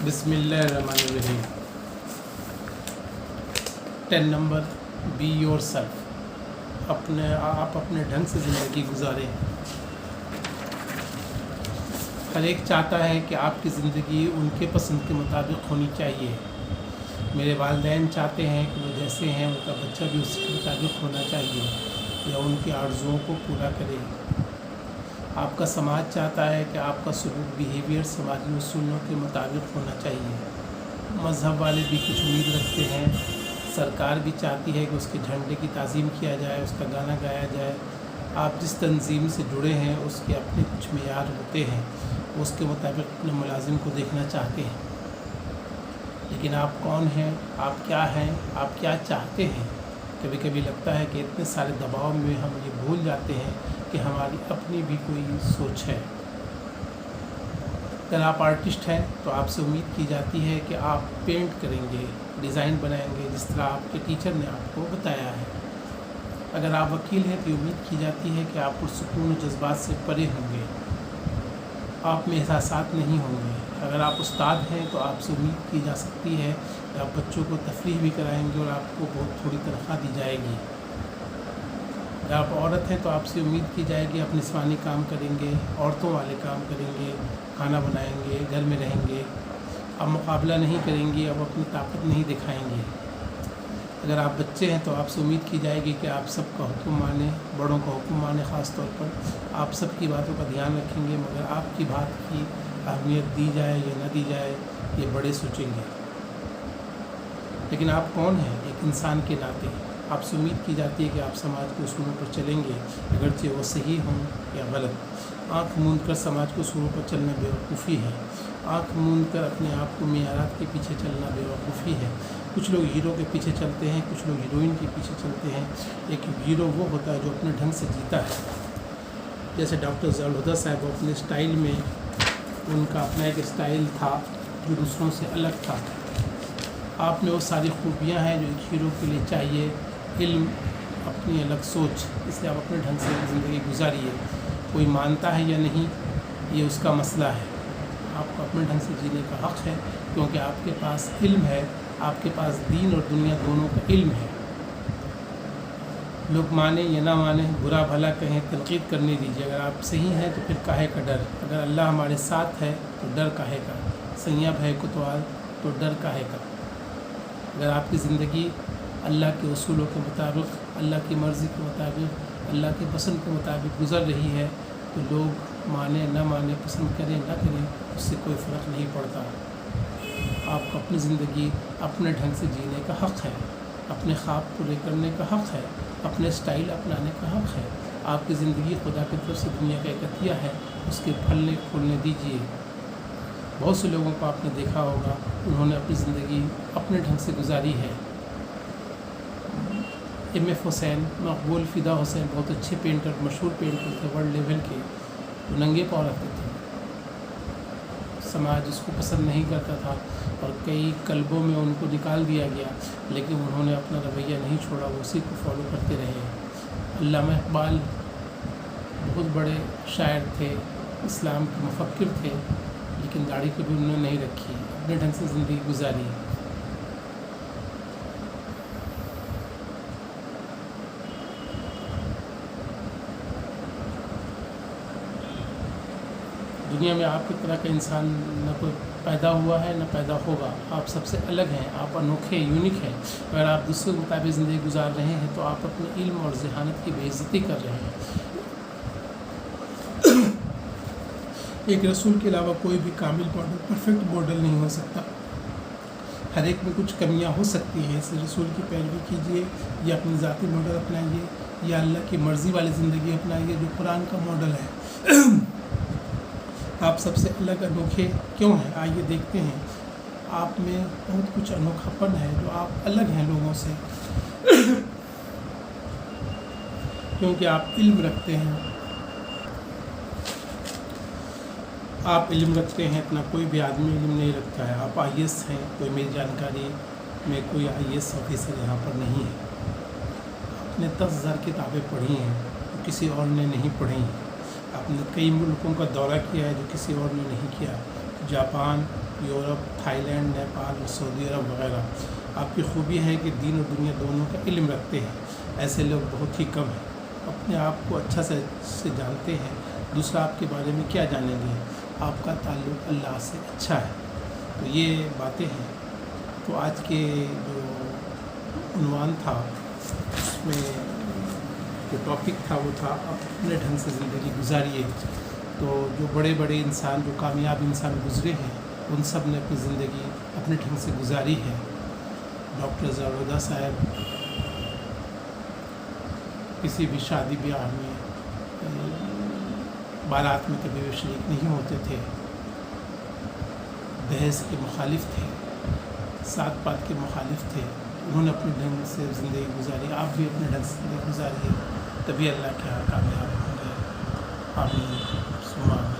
बिस्मिल्लाहिर्रहमानिर्रहीम। 10 number, be your self. आप अपने ढंग से ज़िंदगी गुजारें। हर एक चाहता है कि आपकी ज़िंदगी उनके पसंद के मुताबिक होनी चाहिए। मेरे वालिदैन चाहते हैं कि वो जैसे हैं उनका बच्चा भी उसके मुताबिक होना चाहिए या उनकी आरज़ुओं को पूरा करे। आपका समाज चाहता है कि आपका सलूक बिहेवियर समाजी उसूलों के मुताबिक होना चाहिए। मज़हब वाले भी कुछ उम्मीद रखते हैं। सरकार भी चाहती है कि उसके झंडे की ताज़ीम किया जाए, उसका गाना गाया जाए। आप जिस तंजीम से जुड़े हैं उसके अपने कुछ मेयार होते हैं, उसके मुताबिक अपने मुलाजिम को देखना चाहते हैं। लेकिन आप कौन हैं, आप क्या हैं, आप क्या चाहते हैं? कभी कभी लगता है कि इतने सारे दबाव में हम ये भूल जाते हैं कि हमारी अपनी भी कोई सोच है। अगर आप आर्टिस्ट हैं तो आपसे उम्मीद की जाती है कि आप पेंट करेंगे, डिज़ाइन बनाएंगे जिस तरह आपके टीचर ने आपको बताया है। अगर आप वकील हैं तो उम्मीद की जाती है कि आप पुरसुकून जज्बात से परे होंगे, आप में एहसासात नहीं होंगे। अगर आप उस्ताद हैं तो आपसे उम्मीद की जा सकती है कि आप बच्चों को तफरीह भी कराएंगे और आपको बहुत थोड़ी तनख्वाह दी जाएगी। अगर आप औरत हैं तो आपसे उम्मीद की जाएगी आप निस्वानी काम करेंगे, औरतों वाले काम करेंगे, खाना बनाएंगे, घर में रहेंगे। आप मुकाबला नहीं करेंगी, अब अपनी ताकत नहीं दिखाएंगे। अगर आप बच्चे हैं तो आपसे उम्मीद की जाएगी कि आप सबका हुक्म माने, बड़ों का हुक्म माने। ख़ास तौर पर आप सबकी बातों का ध्यान रखेंगे, मगर आपकी बात की अहमियत दी जाए या न दी जाए ये बड़े सोचेंगे। लेकिन आप कौन हैं? एक इंसान के नाते आपसे उम्मीद की जाती है कि आप समाज के उसूलों पर चलेंगे, अगरचे वो सही हों या गलत। आँख मूंद कर समाज के उसूलों पर चलना बेवकूफ़ी है। आँख मूंद कर अपने आप को मेयारात के पीछे चलना बेवकूफ़ी है। कुछ लोग हीरो के पीछे चलते हैं, कुछ लोग हीरोइन के पीछे चलते हैं। एक हीरो वो होता है जो अपने ढंग से जीता है। जैसे डॉक्टर ज़ैनुलहुदा साहब, अपने स्टाइल में उनका अपना एक स्टाइल था जो दूसरों से अलग था। आप में वो सारी खूबियाँ हैं जो एक हीरो के लिए चाहिए। इल्म, अपनी अलग सोच, इसलिए आप अपने ढंग से ज़िंदगी गुजारिए। कोई मानता है या नहीं ये उसका मसला है। आपको अपने ढंग से जीने का हक़ है, क्योंकि आपके पास इल्म है, आपके पास दीन और दुनिया दोनों का इल्म है। लोग माने या ना माने, बुरा भला कहें, तनकीद करने दीजिए। अगर आप सही हैं तो फिर काहे का डर? अगर अल्लाह हमारे साथ है तो डर काहे का? सैया भय कुतवाल तो डर काहे का? अगर आपकी ज़िंदगी अल्लाह के उसूलों के मुताबिक, अल्लाह की मर्ज़ी के मुताबिक, अल्लाह के पसंद के मुताबिक गुज़र रही है तो लोग माने न माने, पसंद करें न करें, उससे कोई फ़र्क नहीं पड़ता। आपको अपनी ज़िंदगी अपने ढंग से जीने का हक़ है, अपने ख्वाब पूरे करने का हक़ है, अपने स्टाइल अपनाने का हक़ है। आपकी ज़िंदगी खुदा की तरफ से दुनिया का एक अतिया है, उसके फलने फूलने दीजिए। बहुत से लोगों को आपने देखा होगा, उन्होंने अपनी ज़िंदगी अपने ढंग से गुजारी है। M.F. हुसैन, मकबूल फ़िदा हुसैन बहुत अच्छे पेंटर, मशहूर पेंटर थे वर्ल्ड लेवल के। वो नंगे पाँव रखते थे, समाज उसको पसंद नहीं करता था और कई कल्बों में उनको निकाल दिया गया, लेकिन उन्होंने अपना रवैया नहीं छोड़ा, वो उसी को फॉलो करते रहे। अल्लामा इक़बाल बहुत बड़े शायर थे, इस्लाम के मुफक्किर थे, लेकिन दाढ़ी कभी उन्होंने नहीं रखी, अपने ढंग से ज़िंदगी गुजारी। दुनिया में आपकी तरह का इंसान न कोई पैदा हुआ है न पैदा होगा। आप सबसे अलग हैं, आप अनोखे, यूनिक हैं। अगर आप दूसरों के मुताबिक ज़िंदगी गुजार रहे हैं तो आप अपने इल्म और ज़हानत की बेइज्जती कर रहे हैं। एक रसूल के अलावा कोई भी कामिल मॉडल, परफेक्ट मॉडल नहीं हो सकता। हर एक में कुछ कमियां हो सकती हैं। इस रसूल की पैरवी कीजिए या अपनी ज़ाती मॉडल अपनाइए या अल्लाह की मर्ज़ी वाली ज़िंदगी अपनाइए जो कुरान का मॉडल है। आप सबसे अलग अनोखे क्यों हैं? आइए देखते हैं। आप में बहुत कुछ अनोखापन है जो आप अलग हैं लोगों से। क्योंकि आप इल्म रखते हैं। आप इल्म रखते हैं, इतना कोई भी आदमी इल्म नहीं रखता है। आप IAS हैं, कोई मेरी जानकारी में कोई IAS ऑफिसर यहाँ पर नहीं है। आपने 10,000 किताबें पढ़ी हैं जो किसी और ने नहीं पढ़ी हैं। आपने कई मुल्कों का दौरा किया है जो किसी और ने नहीं किया। Japan, Europe, Thailand, Nepal اور سعودی عرب وغیرہ. آپ کی خوبی ہے کہ دین اور دنیا دونوں کا علم رکھتے ہیں. ایسے لوگ بہت ہی کم ہیں. اپنے آپ کو اچھا سے جانتے ہیں. دوسرا آپ کے بارے میں کیا جانیں گے؟ آپ کا تعلق اللہ سے اچھا ہے. تو یہ باتیں ہیں. تو آج کے جو عنوان تھا اس میں جو ٹاپک تھا وہ تھا اپنے ڈھنگ سے زندگی گزاریے. تو جو بڑے بڑے انسان، جو کامیاب انسان گزرے ہیں، ان سب نے اپنی زندگی اپنے ڈھنگ سے گزاری ہے. ڈاکٹر زاروردہ صاحب کسی بھی شادی بیاہ میں بارات میں کبھی بھی شریک نہیں ہوتے تھے. دہیز کے مخالف تھے، ذات پات کے مخالف تھے. انہوں نے اپنے ڈھنگ سے زندگی گزاری. آپ بھی اپنے ڈھنگ سے زندگی گزاریے، تبھی اللہ کے یہاں کامیاب ہوں گے. آمین.